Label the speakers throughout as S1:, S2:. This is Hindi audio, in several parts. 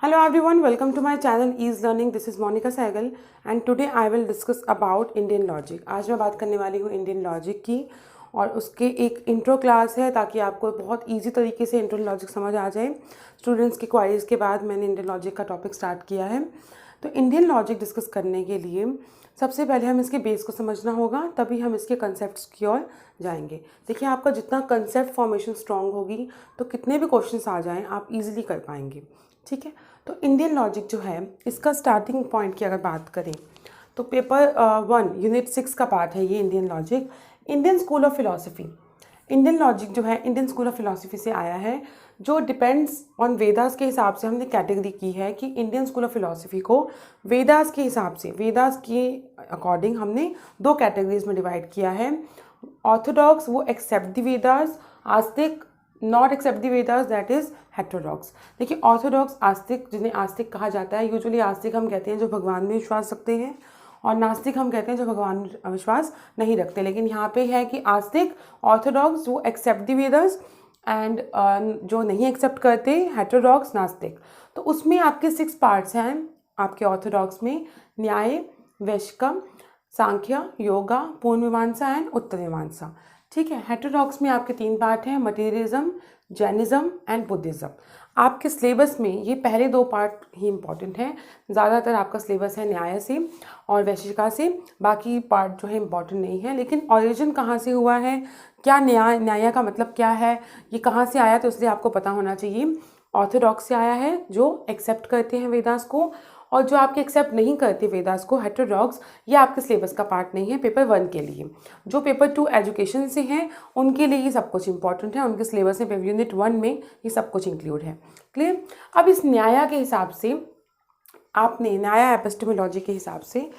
S1: Hello everyone, welcome to my channel Ease Learning. This is Monica Sehgal and today I will discuss about Indian Logic. आज मैं बात करने वाली हूँ इंडियन लॉजिक की और उसके एक इंट्रो क्लास है ताकि आपको बहुत इजी तरीके से इंडियन लॉजिक समझ आ जाए। स्टूडेंट्स की क्वारीज के बाद मैंने इंडियन लॉजिक का टॉपिक स्टार्ट किया है। तो इंडियन लॉजिक डिस्कस करने के लिए सबसे पहले हम इसके बेस को समझना होगा, तभी हम इसके कंसेप्ट्स की ओर जाएंगे। देखिए, आपका जितना कंसेप्ट फॉर्मेशन स्ट्रॉन्ग होगी तो कितने भी क्वेश्चंस आ जाएं आप इजीली कर पाएंगे। ठीक है, तो इंडियन लॉजिक जो है इसका स्टार्टिंग पॉइंट की अगर बात करें तो पेपर 1 यूनिट 6 का पार्ट है ये Indian logic. Indian school of philosophy, Indian logic जो है इंडियन स्कूल ऑफ फिलॉसफी से आया है, जो डिपेंड्स ऑन वेदास के हिसाब से हमने कैटेगरी की है कि इंडियन स्कूल ऑफ फिलॉसफी को वेदास के हिसाब से, वेदास के अकॉर्डिंग हमने दो कैटेगरीज में डिवाइड किया है। ऑर्थोडॉक्स वो accept the Vedas, astika not except the Vedas, that is heterodox. देखिए, ऑर्थोडॉक्स आस्तिक, जिन्हें आस्तिक कहा जाता है, यूजुअली आस्तिक हम कहते हैं जो भगवान में विश्वास रखते हैं और नास्तिक हम कहते हैं जो भगवान में विश्वास नहीं रखते। लेकिन यहाँ पे है कि आस्तिक ऑर्थोडॉक्स वो एक्सेप्ट द वेदास एंड जो नहीं एक्सेप्ट करते हेटेरोडॉक्स नास्तिक। तो उसमें आपके 6 पार्ट्स हैं आपके ऑर्थोडॉक्स में, न्याय, वैशकम, सांख्य, योगा, पूर्ण मीमांसा एंड उत्तर मीमांसा। ठीक है, हेटेरोडॉक्स में आपके 3 पार्ट हैं, मटेरियलिज्म, जैनिज्म एंड बुद्धिज्म। आपके सिलेबस में ये पहले 2 पार्ट ही इम्पॉर्टेंट हैं। ज़्यादातर आपका सिलेबस है न्याय से और वैशिका से, बाकी पार्ट जो है इम्पॉर्टेंट नहीं है। लेकिन ओरिजिन कहाँ से हुआ है, क्या न्याय का मतलब क्या है, ये कहाँ से आया, तो इसलिए आपको पता होना चाहिए। ऑर्थोडॉक्स से आया है जो एक्सेप्ट करते हैं वेदास को, और जो आपके एक्सेप्ट नहीं करते वेदास को हेटेरोडॉक्स, ये आपके सिलेबस का पार्ट नहीं है पेपर 1 के लिए। जो पेपर 2 एजुकेशन से हैं उनके लिए ये सब कुछ इंपॉर्टेंट है, उनके सिलेबस में पेपर यूनिट 1 में ये सब कुछ इंक्लूड है। क्लियर। अब इस न्याय के हिसाब से आपने न्याय एपिस्टेमोलॉजी के हिसाब से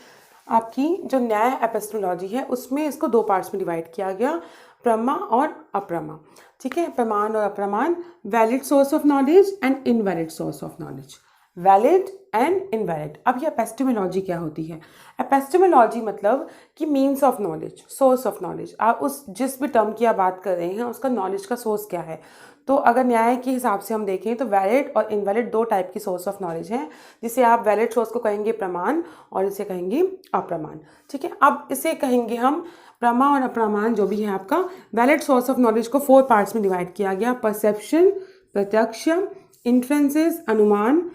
S1: आपकी जो न्याय एपिस्टेमोलॉजी है उसमें इसको 2 पार्ट्स में डिवाइड किया गया, प्रमा और अप्रमा। ठीक है, प्रमाण और अप्रमाण, valid source of knowledge and invalid source of knowledge, valid and invalid. अब ये एपिस्टेमोलॉजी क्या होती है? एपिस्टेमोलॉजी मतलब कि means of knowledge, source of knowledge. आप उस जिस भी टर्म की आप बात कर रहे हैं उसका नॉलेज का सोर्स क्या है। तो अगर न्याय के हिसाब से हम देखें तो वैलिड और इनवैलिड 2 टाइप की सोर्स ऑफ नॉलेज हैं, जिसे आप वैलिड सोर्स को कहेंगे प्रमाण और इसे कहेंगे अप्रमाण। ठीक है, अब इसे कहेंगे हम प्रमा और अप्रमाण जो भी है आपका। वैलिड सोर्स ऑफ नॉलेज को 4 पार्ट्स में डिवाइड किया गया, परसेप्शन, प्रत्यक्ष, इन्फ्रेंसेस अनुमान,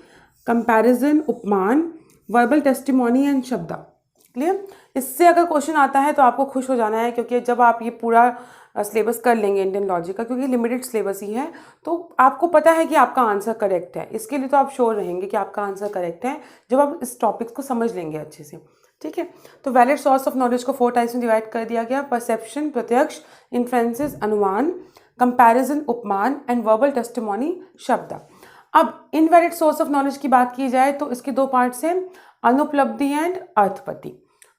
S1: कंपैरिजन उपमान, वर्बल टेस्टिमोनी एंड शब्द। क्लियर। इससे अगर क्वेश्चन आता है तो आपको खुश हो जाना है, क्योंकि जब आप ये पूरा सिलेबस कर लेंगे इंडियन लॉजिक का, क्योंकि लिमिटेड सिलेबस ही है, तो आपको पता है कि आपका आंसर करेक्ट है। इसके लिए तो आप श्योर रहेंगे कि आपका आंसर करेक्ट है जब आप इस टॉपिक को समझ लेंगे अच्छे से। ठीक है, तो वैलिड सोर्स ऑफ नॉलेज को 4 टाइप्स में डिवाइड कर दिया गया, परसेप्शन, प्रत्यक्ष, इन्फ्रेंसेस अनुमान, कंपैरिजन उपमान एंड वर्बल टेस्टिमोनी शब्द। अब इनवैलिड सोर्स ऑफ नॉलेज की बात की जाए तो इसके 2 पार्ट्स हैं, अनुपलब्धि एंड अर्थपति।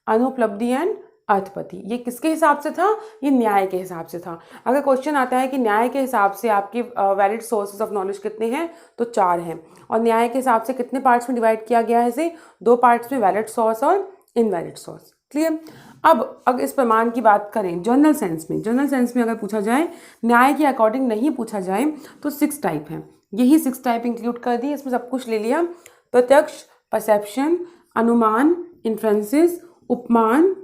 S1: अनुपलब्धि एंड अर्थपति, ये किसके हिसाब से था? ये न्याय के हिसाब से था। अगर क्वेश्चन आता है कि न्याय के हिसाब से आपके वैलिड सोर्सेज ऑफ नॉलेज कितने हैं, तो 4 हैं। और न्याय के हिसाब से कितने पार्ट्स में डिवाइड किया गया है इसे? 2 पार्ट्स में, वैलिड सोर्स और इनवैलिड सोर्स। क्लियर। अब अगर इस प्रमाण की बात करें जनरल सेंस में, जनरल सेंस में अगर पूछा जाए, न्याय के अकॉर्डिंग नहीं पूछा जाए, तो 6 टाइप हैं। यही 6 टाइप इंक्लूड कर दी, इसमें सब कुछ ले लिया। प्रत्यक्ष, परसेप्शन, अनुमान, इन्फ्रेंसेस, उपमान,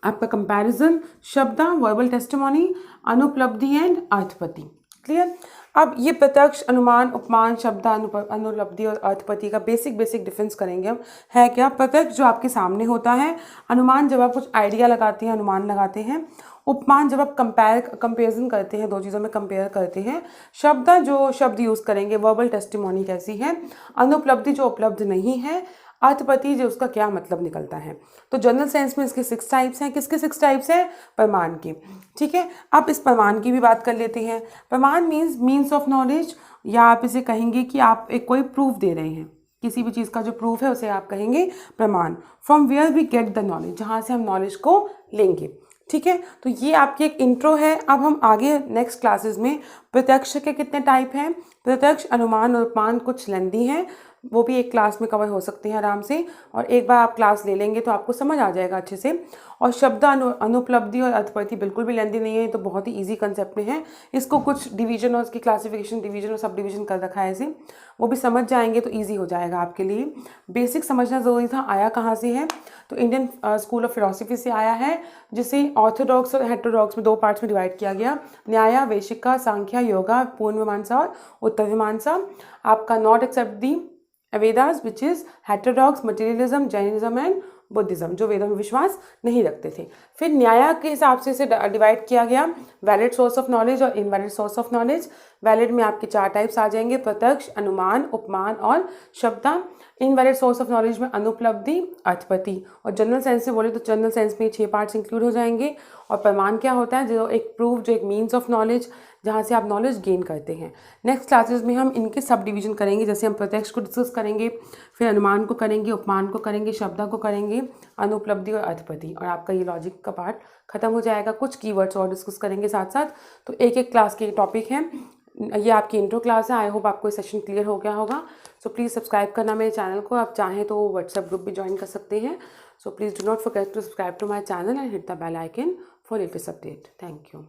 S1: आपका कंपैरिजन, शब्द, वर्बल टेस्टिमोनी, अनुपलब्धि एंड अर्थपति। क्लियर। अब ये प्रत्यक्ष, अनुमान, उपमान, शब्द, अनुपलब्धि और अर्थपति का बेसिक डिफरेंस करेंगे हम। है क्या? प्रत्यक्ष जो आपके सामने होता है, अनुमान जब आप कुछ आइडिया लगाते हैं, अनुमान लगाते हैं, उपमान जब आप कंपेरिजन करते हैं, 2 चीज़ों में कंपेयर करते हैं, शब्द जो शब्द यूज़ करेंगे, वर्बल टेस्टिमोनी कैसी है, अनुपलब्धि जो उपलब्ध नहीं है, अर्थपति जो उसका क्या मतलब निकलता है। तो जनरल सेंस में इसके 6 टाइप्स हैं। किसके 6 टाइप्स हैं? प्रमाण की। ठीक है, अब इस प्रमाण की भी बात कर लेते हैं। प्रमाण मीन्स ऑफ नॉलेज, या आप इसे कहेंगे कि आप एक कोई प्रूफ दे रहे हैं, किसी भी चीज़ का जो प्रूफ है उसे आप कहेंगे प्रमाण। From where we get the knowledge, जहाँ से हम नॉलेज को लेंगे। ठीक है, तो ये आपकी एक इंट्रो है। अब हम आगे नेक्स्ट क्लासेस में प्रत्यक्ष के कितने टाइप हैं, प्रत्यक्ष, अनुमान और उपमान कुछ लेंदी हैं, वो भी एक क्लास में कवर हो सकते हैं आराम से, और एक बार आप क्लास ले लेंगे तो आपको समझ आ जाएगा अच्छे से। और शब्द अनुपलब्धि और अर्थपति बिल्कुल भी लेंदी नहीं है, तो बहुत ही इजी कंसेप्ट में है। इसको कुछ डिवीजन और उसकी क्लासिफिकेशन, डिवीजन और सब डिवीजन कर रखा है इसे, वो भी समझ जाएंगे तो ईजी हो जाएगा आपके लिए। बेसिक समझना ज़रूरी था। आया कहाँ से है? तो इंडियन स्कूल ऑफ फिलोसफी से आया है, जिसे ऑर्थोडॉक्स और हेटेरोडॉक्स में 2 पार्ट्स में डिवाइड किया गया। न्याय, वैशिका, सांख्या, योगा, पूर्व मीमांसा और उत्तर मीमांसा। आपका not except the Vedas which is heterodox, materialism, Jainism and Buddhism, जो वेदों में विश्वास नहीं रखते थे। फिर न्याय के हिसाब से इसे डिवाइड किया गया, वैलिड सोर्स ऑफ नॉलेज और invalid source of knowledge. Valid में आपके 4 टाइप्स आ जाएंगे, प्रत्यक्ष, अनुमान, उपमान और शब्द। इनवैलिड सोर्स ऑफ नॉलेज में अनुपलब्धि, अर्थपति। और जनरल साइंस से बोले तो जनरल साइंस में 6 पार्ट्स इंक्लूड हो जाएंगे। और प्रमाण क्या होता है? जो एक प्रूफ, जो एक मीन्स ऑफ नॉलेज, जहाँ से आप नॉलेज गेन करते हैं। नेक्स्ट क्लासेस में हम इनके सब डिवीजन करेंगे, जैसे हम प्रत्यक्ष को डिस्कस करेंगे, फिर अनुमान को करेंगे, उपमान को करेंगे, शब्द को करेंगे, अनुपलब्धि और अर्थपति, और आपका ये लॉजिक का पार्ट खत्म हो जाएगा। कुछ कीवर्ड्स और डिस्कस करेंगे साथ साथ। तो एक एक क्लास के टॉपिक हैं। ये आपकी इंट्रो क्लास है। आई होप आपको ये सेशन क्लियर हो गया होगा। सो प्लीज़ सब्सक्राइब करना मेरे चैनल को। आप चाहें तो व्हाट्सएप ग्रुप भी ज्वाइन कर सकते हैं। So please do not forget to subscribe to my channel and hit the bell icon for latest update. Thank you.